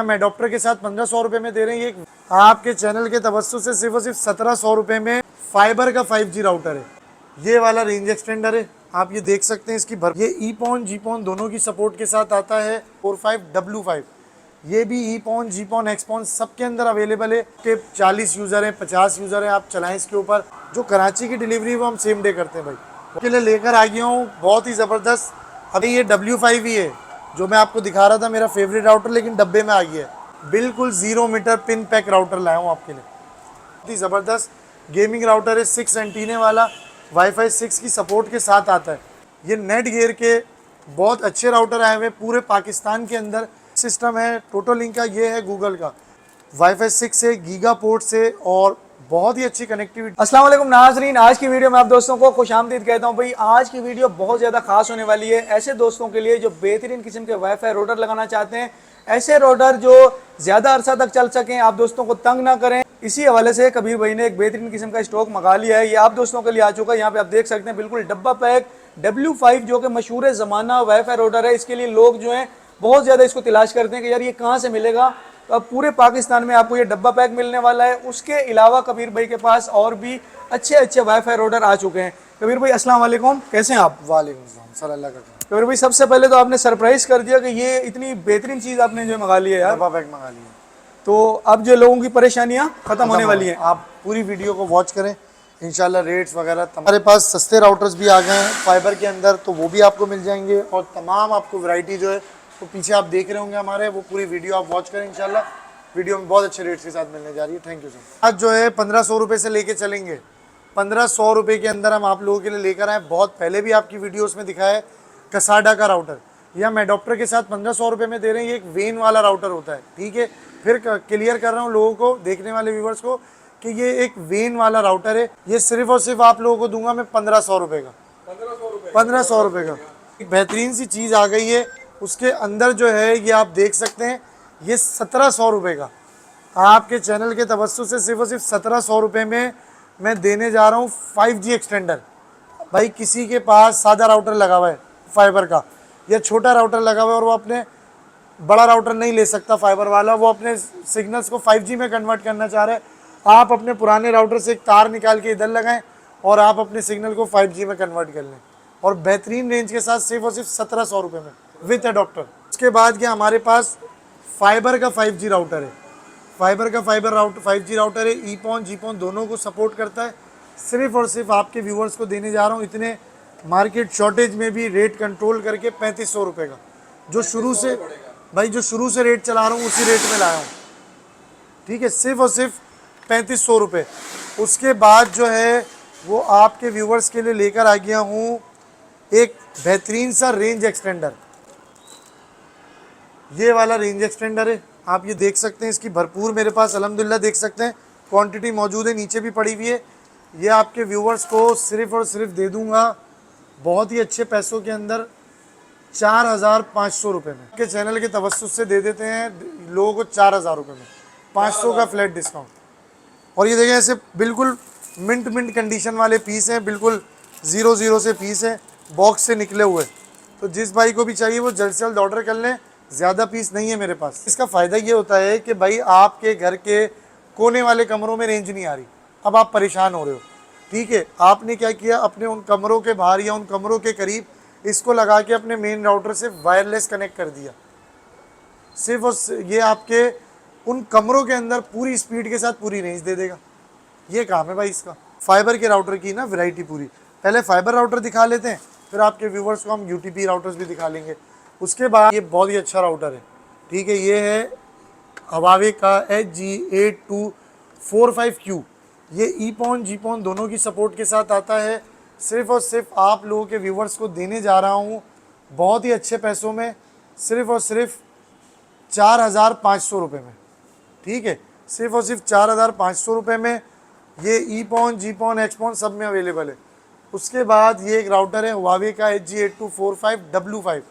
हम एडॉप्टर के साथ 1500 रुपए में दे रहे हैं। ये आपके चैनल के तवज्जो से सिर्फ और सिर्फ 1700 रुपए में फाइबर का 5G राउटर है। ये वाला रेंज एक्सटेंडर है, आप ये देख सकते हैं। इसकी ये ईपॉन जीपॉन दोनों की सपोर्ट के साथ आता है। 45W5 ये भी ईपॉन जीपॉन एक्सपॉन सबके अंदर अवेलेबल है। के 40 यूज़र हैं, 50 यूज़र हैं, आप चलाएं इसके ऊपर। जो कराची की डिलीवरी वो हम सेम डे करते हैं भाई। उसके लिए लेकर आ गया हूँ बहुत ही ज़बरदस्त। अभी ये W5 ही है जो मैं आपको दिखा रहा था, मेरा फेवरेट राउटर, लेकिन डब्बे में आ गया है। बिल्कुल 0 मीटर पिन पैक राउटर लाया हूँ आपके लिए। बहुत ही ज़बरदस्त गेमिंग राउटर है, 6 एंटीने वाला, वाईफाई 6 की सपोर्ट के साथ आता है। ये नेट गियर के बहुत अच्छे राउटर आए हुए पूरे पाकिस्तान के अंदर। सिस्टम है टोटल लिंक का, ये है गूगल का, वाईफाई 6 से, गीगा पोर्ट से, और बहुत ही अच्छी कनेक्टिविटी। अस्सलाम वालेकुम नाज़रीन, आज की वीडियो में आप दोस्तों को खुशामदीद कहता हूं। भाई आज की वीडियो बहुत ज़्यादा खास होने वाली है ऐसे दोस्तों के लिए जो बेहतरीन किस्म के वाईफाई राउटर लगाना चाहते हैं। ऐसे राउटर जो ज़्यादा अरसा तक चल सकें, आप दोस्तों को तंग ना करें। इसी हवाले से कबीर भाई ने एक बेहतरीन किस्म का स्टॉक मंगा लिया है, ये आप दोस्तों के लिए आ चुका है। यहाँ पे आप देख सकते हैं बिल्कुल डब्बा पैक W5 जो कि मशहूर ज़माना वाईफाई राउटर है। इसके लिए लोग जो हैं बहुत ज़्यादा इसको तलाश करते हैं कि यार ये कहाँ से मिलेगा। तो अब पूरे पाकिस्तान में आपको ये डब्बा पैक मिलने वाला है। उसके अलावा कबीर भाई के पास और भी अच्छे अच्छे वाईफाई राउटर आ चुके हैं। कबीर भाई अस्सलाम वालेकुम, कैसे हैं आप? वालेकुम सलाम, सल्लल्लाहु अलैहि वसल्लम। कबीर भाई सबसे पहले तो आपने सरप्राइज कर दिया कि ये इतनी बेहतरीन चीज़ आपने जो मंगा ली है यार। डब्बा पैक मंगा लिया, तो अब जो लोगों की परेशानियाँ ख़त्म होने वाली हैं। आप पूरी वीडियो को वॉच करें, इंशाल्लाह रेट्स वगैरह। हमारे पास सस्ते राउटर्स भी आ गए हैं फाइबर के अंदर, तो वो भी आपको मिल जाएंगे। और तमाम आपको वैरायटी जो है वो पीछे आप देख रहे होंगे हमारे, वो पूरी वीडियो आप वॉच करें। इंशाल्लाह वीडियो में बहुत अच्छे रेट्स के साथ मिलने जा रही है। Thank you sir. आज जो है 1500 रुपये से लेके चलेंगे। 1500 रुपये के अंदर हम आप लोगों के लिए लेकर आए। बहुत पहले भी आपकी वीडियोज़ में दिखाया है कसाडा का राउटर, ये हम एडॉप्टर के साथ 1500 रुपये में दे रहे हैं। ये एक वेन वाला राउटर होता है, ठीक है। फिर क्लियर कर रहा हूँ लोगों को, देखने वाले व्यूवर्स को, कि ये एक वेन वाला राउटर है। ये सिर्फ और सिर्फ आप लोगों को दूंगा मैं 1500 रुपये का। 1500 रुपये का एक बेहतरीन सी चीज़ आ गई है। उसके अंदर जो है ये आप देख सकते हैं, ये 1700 रुपये का आपके चैनल के तवज्जो से सिर्फ और सिर्फ 1700 रुपये में मैं देने जा रहा हूँ 5G एक्सटेंडर। भाई किसी के पास सादा राउटर लगा हुआ है फाइबर का, या छोटा राउटर लगा हुआ है और वो अपने बड़ा राउटर नहीं ले सकता फाइबर वाला, वो अपने सिग्नल्स को 5G में कन्वर्ट करना चाह रहे हैं, आप अपने पुराने राउटर से एक तार निकाल के इधर लगाएं और आप अपने सिग्नल को 5G में कन्वर्ट कर लें, और बेहतरीन रेंज के साथ सिर्फ और सिर्फ 1700 रुपये में विथ एडॉप्टर। उसके बाद क्या हमारे पास फाइबर का 5G राउटर है। फाइबर का 5G राउटर है, ईपॉन जीपॉन दोनों को सपोर्ट करता है। सिर्फ और सिर्फ आपके व्यूवर्स को देने जा रहा हूँ इतने मार्केट शॉर्टेज में भी रेट कंट्रोल करके 3500 रुपये का। जो शुरू से भाई जो शुरू से रेट चला रहा हूँ उसी रेट में लाया हूँ, ठीक है, सिर्फ और सिर्फ 3500 रुपये। उसके बाद जो है वो आपके व्यूवर्स के लिए लेकर आ गया हूँ एक बेहतरीन सा रेंज एक्सटेंडर। ये वाला रेंज एक्सटेंडर है, आप ये देख सकते हैं। इसकी भरपूर मेरे पास अल्हम्दुलिल्लाह देख सकते हैं क्वांटिटी मौजूद है, नीचे भी पड़ी हुई है। ये आपके व्यूवर्स को सिर्फ और सिर्फ दे दूंगा बहुत ही अच्छे पैसों के अंदर 4500 रुपये में। के चैनल के तवज्जो से दे देते हैं लोगों को 4000 रुपये में, 500 का फ्लैट डिस्काउंट। और ये देखें ऐसे बिल्कुल मिंट कंडीशन वाले पीस हैं, बिल्कुल 00 से पीस हैं, बॉक्स से निकले हुए। तो जिस भाई को भी चाहिए वो जल्द से जल्द ऑर्डर कर लें, ज़्यादा पीस नहीं है मेरे पास। इसका फ़ायदा ये होता है कि भाई आपके घर के कोने वाले कमरों में रेंज नहीं आ रही, अब आप परेशान हो रहे हो, ठीक है। आपने क्या किया, अपने उन कमरों के बाहर या उन कमरों के करीब इसको लगा के अपने मेन राउटर से वायरलेस कनेक्ट कर दिया। सिर्फ ये आपके उन कमरों के अंदर पूरी स्पीड के साथ पूरी रेंज दे देगा। ये काम है भाई इसका। फाइबर के राउटर की ना वैरायटी पूरी, पहले फाइबर राउटर दिखा लेते हैं, फिर आपके व्यूवर्स को हम UTP राउटर्स भी दिखा लेंगे। उसके बाद ये बहुत ही अच्छा राउटर है, ठीक है। ये है हवावे का HG8245Q। ये ईपॉन जीपॉन दोनों की सपोर्ट के साथ आता है। सिर्फ और सिर्फ आप लोगों के व्यूवर्स को देने जा रहा हूँ बहुत ही अच्छे पैसों में, सिर्फ और सिर्फ 4500 रुपये में, ठीक है। सिर्फ और सिर्फ 4500 रुपये में ये ईपॉन जीपॉन एक्सपॉन सब में अवेलेबल है। उसके बाद ये एक राउटर है हुआवे का HG8245W5।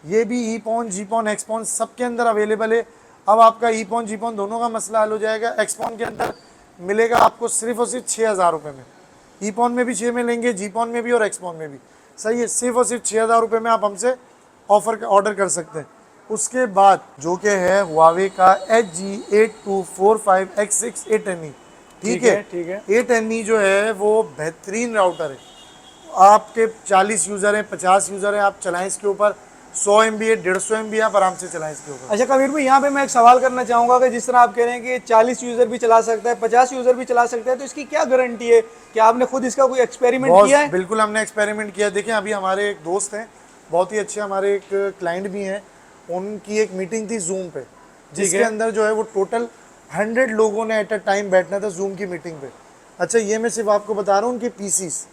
ये भी ईपॉन जीपॉन एक्सपॉन सब के अंदर अवेलेबल है। अब आपका ईपॉन जीपॉन दोनों का मसला हल हो जाएगा। एक्सपॉन के अंदर मिलेगा आपको सिर्फ और सिर्फ 6000 रुपये में। ईपॉन में भी 6 में लेंगे, जीपॉन में भी और एक्सपॉन में भी, सही है। सिर्फ और सिर्फ 6000 रुपये में आप हमसे ऑर्डर कर सकते हैं। उसके बाद जो कि है हुआवे का HG8245X6 8NE, ठीक है। ठीक है 8NE जो है वो बेहतरीन राउटर है। आपके 40 यूज़र हैं, 50 यूज़र हैं, आप चलाएं इसके ऊपर। 100 MB है, 150 MB आप आराम से चलाएं इसके ऊपर। अच्छा कबीर भाई, यहाँ पे मैं एक सवाल करना चाहूंगा कि जिस तरह आप कह रहे हैं कि 40 यूजर भी चला सकता है, 50 यूजर भी चला सकता है, तो इसकी क्या गारंटी है? क्या आपने खुद इसका कोई एक्सपेरिमेंट बहुत किया है? बिल्कुल हमने एक्सपेरिमेंट किया। देखिए अभी हमारे एक दोस्त हैं, बहुत ही अच्छे हमारे एक क्लाइंट भी हैं, उनकी एक मीटिंग थी जूम पे, जिसके अंदर जो है वो टोटल 100 लोगों ने एट अ टाइम बैठना था जूम की मीटिंग पे। अच्छा ये मैं सिर्फ आपको बता रहा हूँ उनके पीसीस,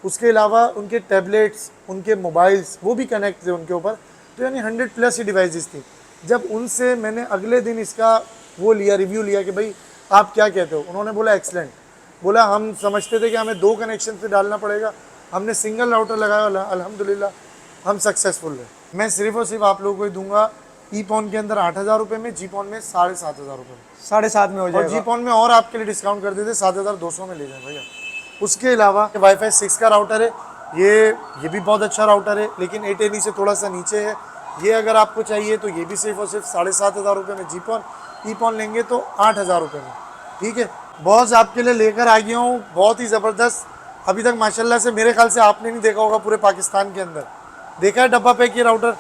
उसके अलावा उनके टैबलेट्स, उनके मोबाइल्स वो भी कनेक्ट थे उनके ऊपर, तो यानी 100 प्लस ही डिवाइसेस थी। जब उनसे मैंने अगले दिन इसका वो लिया, रिव्यू लिया कि भाई आप क्या कहते हो, उन्होंने बोला एक्सलेंट। बोला हम समझते थे कि हमें 2 कनेक्शन पे डालना पड़ेगा, हमने सिंगल राउटर लगाया, अल्हम्दुलिल्लाह हम सक्सेसफुल रहे। मैं सिर्फ और सिर्फ आप लोगों को ही दूंगा ईपॉन के अंदर 8,000 रुपये में, जीपॉन में 7,500 रुपये में, 7.5 में हो और जाएगा। जीपॉन में और आपके लिए डिस्काउंट कर देते 7,200 में ले जाए भैया। उसके अलावा वाईफाई 6 का राउटर है, ये भी बहुत अच्छा राउटर है, लेकिन 8NE से थोड़ा सा नीचे है। ये अगर आपको चाहिए तो ये भी सिर्फ और सिर्फ 7,500 रुपये में जीपॉन, ईपॉन लेंगे तो 8,000 रुपये में, ठीक है। बॉस आपके लिए लेकर आ गया हूँ बहुत ही ज़बरदस्त। अभी तक माशाल्लाह से मेरे ख्याल से आपने नहीं देखा होगा पूरे पाकिस्तान के अंदर। देखा है डब्बा पैक ये राउटर?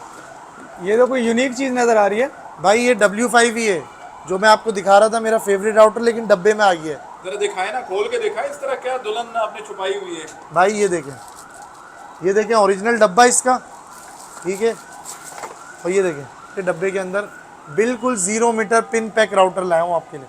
ये तो कोई यूनिक चीज नजर आ रही है भाई ये W5 ही है जो मैं आपको दिखा रहा था, मेरा फेवरेट राउटर, लेकिन डब्बे में आ गया है। जरा दिखाए ना, खोल के दिखाए इस तरह, क्या दुल्हन आपने छुपाई हुई है। भाई ये देखें ओरिजिनल डब्बा इसका, ठीक है। और ये देखें ये डब्बे के अंदर बिल्कुल 0 मीटर पिन पैक राउटर लाया हूँ आपके लिए।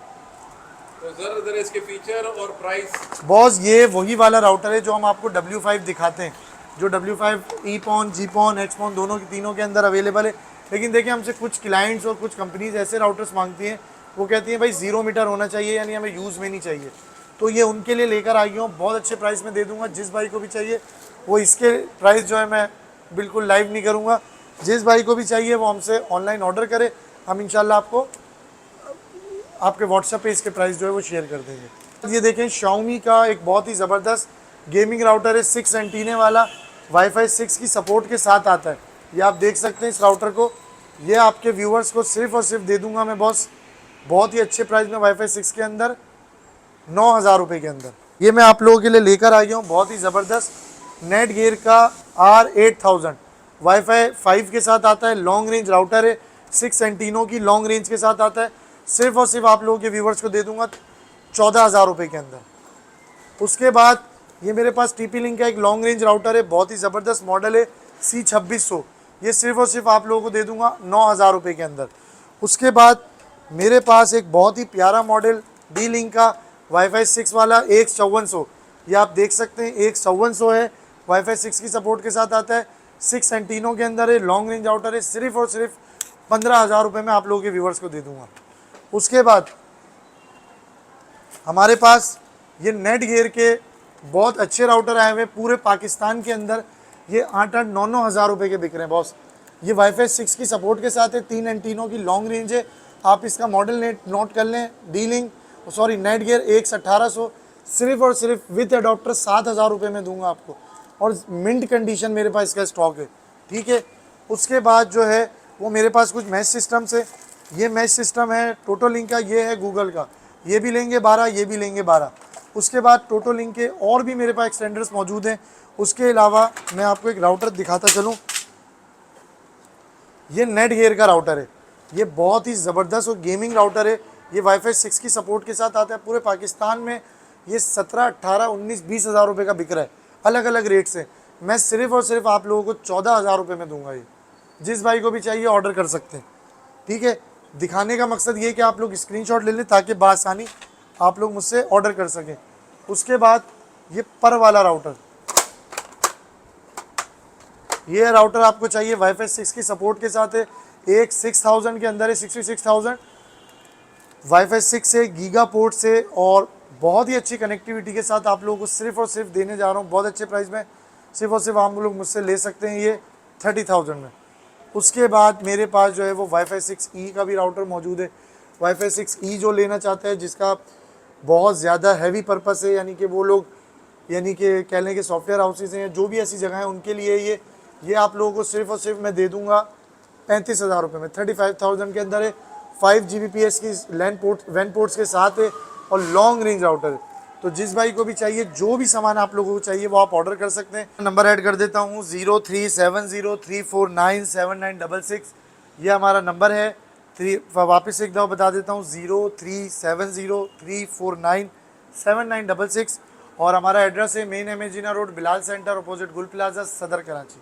तो जरा इसके फीचर और प्राइस। बॉस ये वही वाला राउटर है जो हम आपको W5 दिखाते हैं, जो W5 ईपॉन, जीपॉन, एचपॉन दोनों की तीनों के अंदर अवेलेबल है। लेकिन देखिए हमसे कुछ क्लाइंट्स और कुछ कंपनीज ऐसे राउटर्स मांगती हैं, वो कहती हैं भाई 0 मीटर होना चाहिए, यानी हमें यूज़ में नहीं चाहिए। तो ये उनके लिए लेकर आ गया हूँ, बहुत अच्छे प्राइस में दे दूँगा। जिस भाई को भी चाहिए वो, इसके प्राइस जो है मैं बिल्कुल लाइव नहीं करूँगा, जिस भाई को भी चाहिए वो हमसे ऑनलाइन ऑर्डर करे, हम इंशाल्लाह आपको आपके व्हाट्सएप पे इसके प्राइस जो है वो शेयर कर देंगे। ये देखें Xiaomi का एक बहुत ही ज़बरदस्त गेमिंग राउटर है, 6 एंटीने वाला, वाईफाई 6 की सपोर्ट के साथ आता है। ये आप देख सकते हैं इस राउटर को। ये आपके व्यूवर्स को सिर्फ और सिर्फ दे दूंगा मैं बॉस बहुत ही अच्छे प्राइस में, वाईफाई 6 के अंदर 9,000 रुपये के अंदर। ये मैं आप लोगों के लिए लेकर आ गया हूँ बहुत ही ज़बरदस्त नेटगियर का R8000, वाईफाई 5 के साथ आता है, लॉन्ग रेंज राउटर है, 6 एंटीनों की लॉन्ग रेंज के साथ आता है। सिर्फ और सिर्फ आप लोगों के व्यूवर्स को दे दूंगा 14,000 रुपये के अंदर। उसके बाद ये मेरे पास TP लिंक का एक लॉन्ग रेंज राउटर है, बहुत ही ज़बरदस्त मॉडल है, C2600, ये सिर्फ और सिर्फ आप लोगों को दे दूंगा 9,000 रुपये के अंदर। उसके बाद मेरे पास एक बहुत ही प्यारा मॉडल D-Link का वाईफाई 6 वाला AX5400, ये आप देख सकते हैं AX5400 है, वाईफाई 6 की सपोर्ट के साथ आता है, 6 एंटीनों के अंदर है, लॉन्ग रेंज राउटर है, सिर्फ और सिर्फ 15,000 रुपये में आप लोगों के व्यूवर्स को दे दूंगा। उसके बाद हमारे पास ये नेटगियर के बहुत अच्छे राउटर आए हुए पूरे पाकिस्तान के अंदर, ये 8-8, 9-9 हज़ार रुपये के बिक रहे हैं बॉस। ये वाईफाई 6 की सपोर्ट के साथ है, 3 एंटीनों की लॉन्ग रेंज है। आप इसका मॉडल नोट कर लें, नेटगियर AX1800, सिर्फ और सिर्फ विद अडोप्टर 7,000 रुपये में दूंगा आपको, और मिंट कंडीशन मेरे पास इसका स्टॉक है, ठीक है। उसके बाद जो है वो मेरे पास कुछ मैश सिस्टम्स है, ये मैश सिस्टम है टोटोलिंक का, ये है गूगल का, ये भी लेंगे 12, ये भी लेंगे 12। उसके बाद टोटोलिंक के और भी मेरे पास एक्सटेंडर्स मौजूद हैं। उसके अलावा मैं आपको एक राउटर दिखाता चलूँ, ये नेटगियर का राउटर है, ये बहुत ही ज़बरदस्त और गेमिंग राउटर है, ये वाईफाई 6 की सपोर्ट के साथ आता है। पूरे पाकिस्तान में ये 17, 18, 19, 20 हज़ार रुपये का बिक रहा है, अलग अलग रेट से। मैं सिर्फ और सिर्फ आप लोगों को 14,000 रुपये में दूंगा। ये जिस भाई को भी चाहिए ऑर्डर कर सकते हैं, ठीक है। दिखाने का मकसद ये कि आप लोग स्क्रीनशॉट ले लें ताकि बासानी आप लोग मुझसे ऑर्डर कर सकें। उसके बाद ये पर वाला राउटर, ये राउटर आपको चाहिए वाईफाई 6 की सपोर्ट के साथ है, एक 6000 के अंदर है, 66,000 वाईफाई 6 से, गीगा पोर्ट से, और बहुत ही अच्छी कनेक्टिविटी के साथ आप लोगों को सिर्फ और सिर्फ देने जा रहा हूँ बहुत अच्छे प्राइस में। सिर्फ और सिर्फ आप लोग मुझसे ले सकते हैं ये 30,000 में। उसके बाद मेरे पास जो है वो वाईफाई 6E का भी राउटर मौजूद है। वाईफाई 6E जो लेना चाहते हैं, जिसका बहुत ज़्यादा हैवी पर्पस है, यानी कि वो लोग, यानी कि कह लें कि सॉफ्टवेयर हाउसेज हैं, जो भी ऐसी जगह हैं उनके लिए ये आप लोगों को सिर्फ और सिर्फ मैं दे दूँगा 35,000 रुपये में, 35,000 के अंदर है। 5 Gbps की वैन पोर्ट्स के साथ है और लॉन्ग रेंज राउटर है। तो जिस भाई को भी चाहिए, जो भी सामान आप लोगों को चाहिए वो आप ऑर्डर कर सकते हैं। नंबर ऐड कर देता हूँ 037034979666, ये हमारा नंबर है। वापस एक दफ़ा बता देता हूँ 037034979666, और हमारा एड्रेस है मेन एमेजिना road, Bilal centre, opposite Gul plaza, Saddar Karachi.